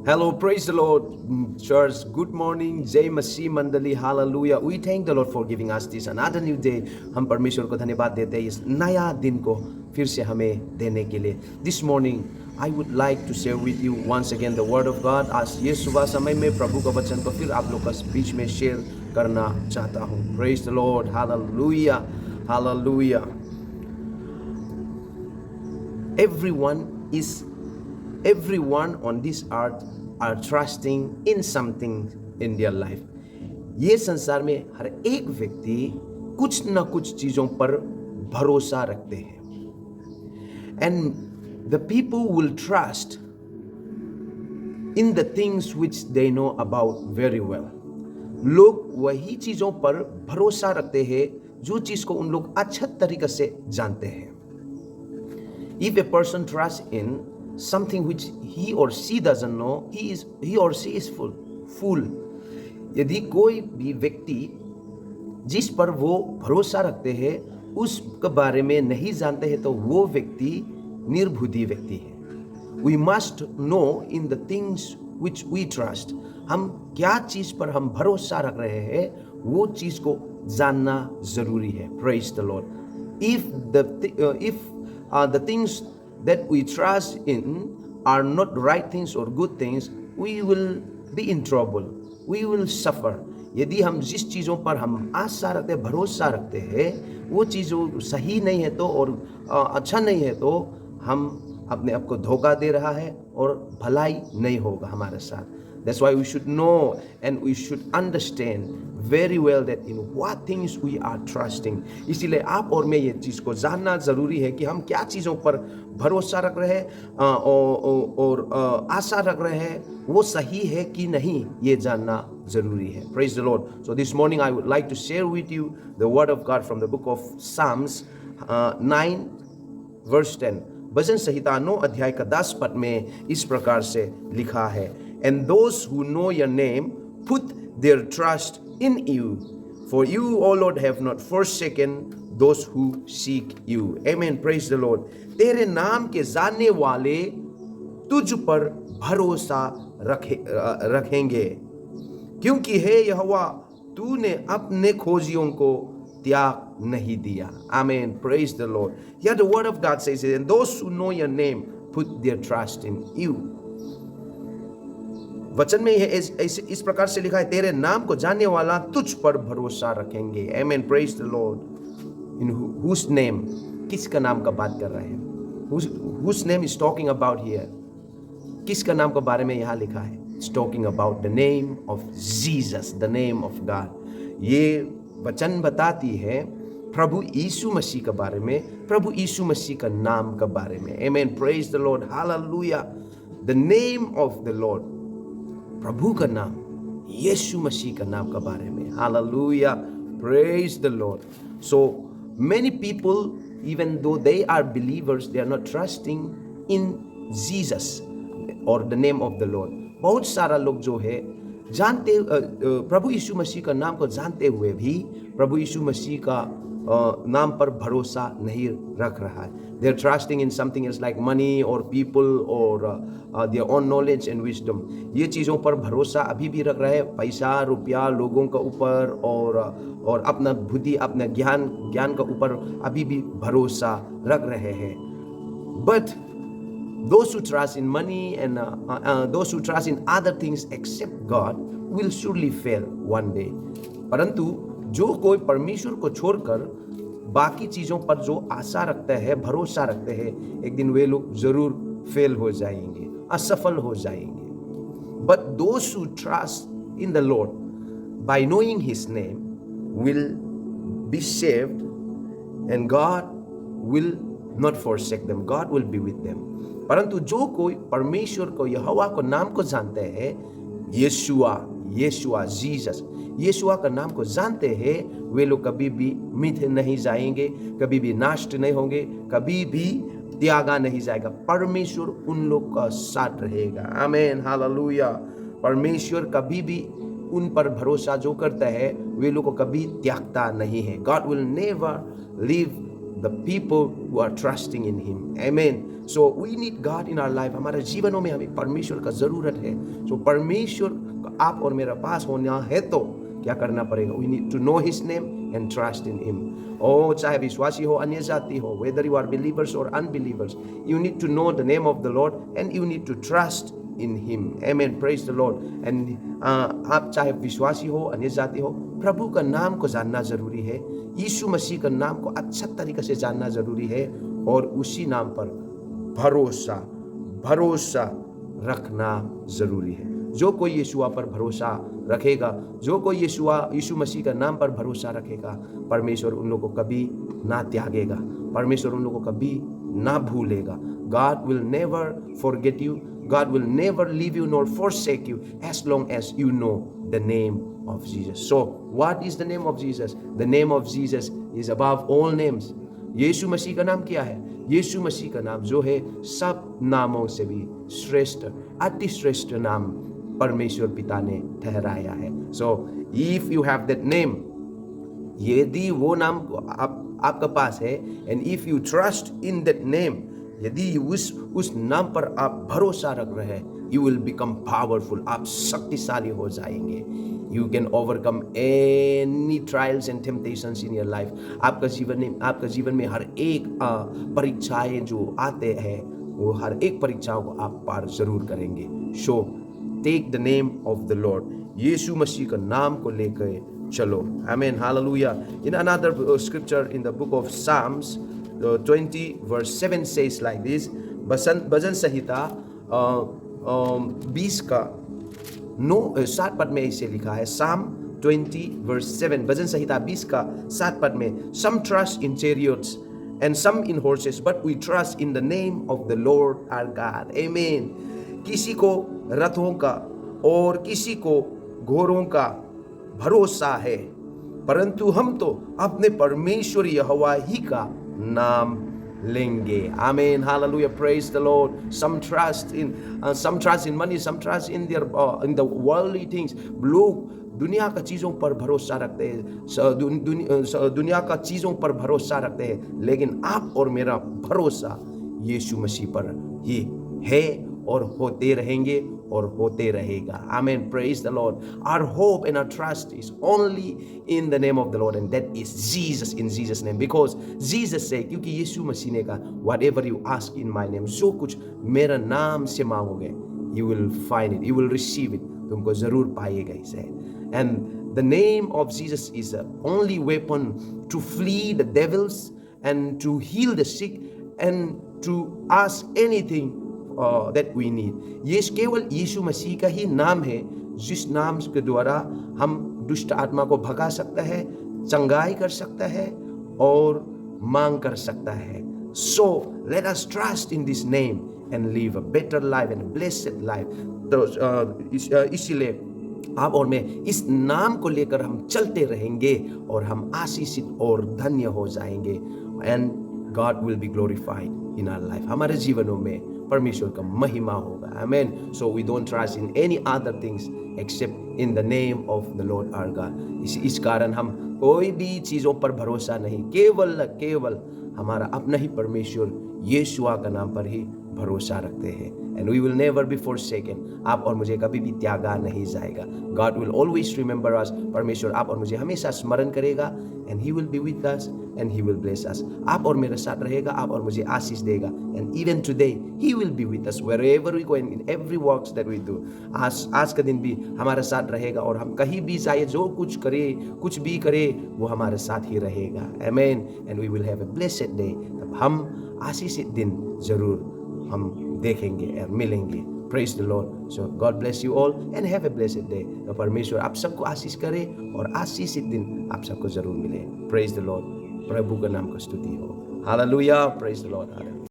Hello, praise the Lord, church. Good morning, Jai Masih Mandali, hallelujah. We thank the Lord for giving us this another new day. हम परमेश्वर को धन्यवाद देते हैं इस नया दिन को फिर से हमें देने के लिए. This morning, I would like to share with you once again the word of God. आज ये सुबह समय में प्रभु का वचन को फिर आप लोग के बीच में शेयर करना चाहता हूँ. Praise the Lord, hallelujah, hallelujah. Everyone on this earth are trusting in something in their life. ये संसार में हर एक व्यक्ति कुछ न कुछ चीजों पर भरोसा रखते हैं. And the people will trust in the things which they know about very well. लोग वही चीजों पर भरोसा रखते हैं जो चीज को उन लोग अच्छा तरीके से जानते हैं. If a person trusts in something which he or she doesn't know, he or she is fool. यदि कोई भी व्यक्ति जिस पर वो भरोसा रखते हैं उसके बारे में नहीं जानते हैं तो वो व्यक्ति निर्बुद्धि व्यक्ति है. We must know in the things which we trust. हम क्या चीज पर हम भरोसा रख रहे हैं वो चीज को जानना जरूरी है. Praise the Lord. If the things that we trust in are not right things or good things, we will be in trouble. We will suffer. यदि हम जिस चीज़ों पर हम आशा रखते हैं, भरोसा रखते हैं, वो चीज़ों सही नहीं है तो और अच्छा नहीं है तो हम अपने आप को धोखा दे रहा है और भलाई नहीं होगा हमारे साथ. That's why we should know and we should understand very well that in what things we are trusting. इसीलिए आप और मैं ये चीज़ को जानना ज़रूरी है कि हम क्या चीज़ों पर भरोसा रख रहे हैं और आशा रख रहे हैं वो सही है कि नहीं ये जानना ज़रूरी है. Praise the Lord. So this morning I would like to share with you the word of God from the book of Psalms 9 verse 10. भजन संहिता 9 अध्याय का 10 पद में इस प्रकार से लिखा है. And those who know your name put their trust in you. For you, O Lord, have not forsaken those who seek you. Amen. Praise the Lord. तेरे नाम के जानने वाले तुझ पर भरोसा रखेंगे क्योंकि हे यहोवा तूने अपने खोजियों को त्याग नहीं दिया. Amen. Praise the Lord. Here the word of God says, and those who know your name put their trust in you. वचन में यह इस प्रकार से लिखा है, तेरे नाम को जानने वाला तुझ पर भरोसा रखेंगे. Amen. Praise the Lord. In whose name? किसका नाम का बात कर रहे हैं? Whose name is talking about here? किसका नाम के बारे में यहाँ लिखा है? It's talking about the name of Jesus, the name of God. ये वचन बताती है प्रभु यीशु मसीह के बारे में, प्रभु यीशु मसीह का नाम के बारे में. Amen. Praise the Lord. Hallelujah. The name of the Lord. प्रभु का नाम, यीशु मसीह का नाम के बारे में. Hallelujah. Praise the Lord. So many people, even though they are believers, they are not trusting in Jesus or the name of the Lord. बहुत सारा लोग जो है जानते प्रभु यीशु मसीह का नाम को जानते हुए भी प्रभु यीशु मसीह का नाम पर भरोसा नहीं रख रहा है. They are trusting in something else like money or people or their own knowledge and wisdom. ये चीज़ों पर भरोसा अभी भी रख रहे हैं, पैसा रुपया लोगों के ऊपर और अपना बुद्धि अपना ज्ञान के ऊपर अभी भी भरोसा रख रहे हैं. But those who trust in money and those who trust in other things except God will surely fail one day. परंतु जो कोई परमेश्वर को छोड़कर बाकी चीज़ों पर जो आशा रखते हैं, भरोसा रखते हैं, एक दिन वे लोग जरूर फेल हो जाएंगे, असफल हो जाएंगे. But those who trust in the Lord by knowing His name will be saved and God will not forsake them. God will be with them. परंतु जो कोई परमेश्वर को यहोवा को नाम को जानते हैं, यीशुआ जीसस, यीशुआ का नाम को जानते हैं, वे लोग कभी भी मिट नहीं जाएंगे, कभी भी नष्ट नहीं होंगे, कभी भी त्यागा नहीं जाएगा. परमेश्वर उन लोग का साथ रहेगा. आमीन. हालेलुया. परमेश्वर कभी भी उन पर भरोसा जो करता है वे लोग को कभी त्यागता नहीं है. God will never leave the people who are trusting in Him. Amen. So we need God in our life. हमारे जीवनों में हमें परमेश्वर का ज़रूरत है. सो परमेश्वर आप और मेरा पास होना है तो क्या करना पड़ेगा? We need to know his name and trust in him. ओ चाहे विश्वासी हो, अन्य जाति हो, वेदर यू आर बिलीवर्स और unbelievers, you need to know the name of the lord and you need to trust in him. Amen, praise the lord. And आप चाहे विश्वासी हो, अन्य जाति हो, प्रभु का नाम को जानना जरूरी है. यीशु मसीह का नाम को अच्छा तरीके से जानना जरूरी है और उसी नाम पर भरोसा रखना जरूरी है. जो कोई यीशुआ पर भरोसा रखेगा, जो कोई यीशु मसीह का नाम पर भरोसा रखेगा, परमेश्वर उन लोगों को कभी ना त्यागेगा, परमेश्वर उन लोगों को कभी ना भूलेगा. God will never forget you. God will never leave you nor forsake you as long as you know the name of Jesus. So, what is the name of Jesus? The name of Jesus is above all names. यीशु मसीह का नाम क्या है? यीशु मसीह का नाम जो है सब नामों से भी श्रेष्ठ, अति श्रेष्ठ नाम परमेश्वर पिता ने ठहराया है. So, if you have that name, यदि वो नाम आपका पास है, and if you trust in that name, यदि उस नाम पर आप भरोसा रख रहे हैं, you will become powerful. आप शक्तिशाली हो जाएंगे. You can overcome any trials and temptations in your life. आपका जीवन में हर एक परीक्षाएं जो आते हैं, वो हर एक परीक्षाओं को आप पार जरूर करेंगे. So take the name of the Lord. यीशु मसीह का नाम को लेकर चलो. Amen. Hallelujah. In another scripture in the book of Psalms 20 verse 7 says like this. भजन संहिता 20 का 7 पद में इसे लिखा है. Psalm 20 verse 7, भजन संहिता 20 का 7 पद में, some trust in chariots and some in horses, but we trust in the name of the Lord our God. Amen. किसी को रथों का और किसी को घोड़ों का भरोसा है, परंतु हम तो अपने परमेश्वर यहोवा ही का नाम लेंगे. Amen. Hallelujah. Praise the Lord. Some trust in money, some trust in the worldly things. लोग दुनिया का चीजों पर भरोसा रखते हैं, दुनिया का चीजों पर भरोसा रखते हैं, लेकिन आप और मेरा भरोसा यीशु मसीह पर ही है और होते रहेंगे और होते रहेगा. Amen. Praise the Lord. Our hope and our trust is only in the name of the Lord, and that is Jesus, in Jesus name. Because Jesus said, क्योंकि यीशु मसीह ने कहा, whatever you ask in my name, जो कुछ मेरा नाम से मांगोगे, you will find it, you will receive it. तुमको जरूर पाएगा इसे. And the name of Jesus is the only weapon to flee the devils and to heal the sick and to ask anything that we need. ये केवल यीशु मसीह का ही नाम है जिस नाम के द्वारा हम दुष्ट आत्मा को भगा सकता है, चंगाई कर सकता है और मांग कर सकता है. So let us trust in this name and live a better life and a blessed life. तो इसीलिए आप और मैं इस नाम को लेकर हम चलते रहेंगे और हम आशीषित और धन्य हो जाएंगे. And God will be glorified in our life. हमारे जीवनों में परमेश्वर का महिमा होगा. Amen. So we don't trust in any other things except in the name of the Lord our God. इस कारण हम कोई भी चीजों पर भरोसा नहीं, केवल हमारा अपना ही परमेश्वर यीशुआ का नाम पर ही भरोसा रखते हैं. And we will never be forsaken. आप और मुझे कभी भी त्यागा नहीं जाएगा. God will always remember us. परमेश्वर आप और मुझे हमेशा स्मरण करेगा and He will be with us and He will bless us. आप और मेरे साथ रहेगा, आप और मुझे आशीष देगा. And even today He will be with us wherever we go and in every works that we do. आज का दिन भी हमारे साथ रहेगा और हम कहीं भी जाए, जो कुछ भी करे वो हमारे साथ ही रहेगा. Amen. And we will have a blessed day. तब हम आशीषित दिन जरूर हम देखेंगे और मिलेंगे. Praise the Lord. So God bless you all and have a blessed day. तो परमेश्वर आप सबको आशीष करे और आशीषित दिन आप सबको जरूर मिले. Praise the Lord. प्रभु का नाम का स्तुति हो. Hallelujah. Praise the Lord. Hallelujah.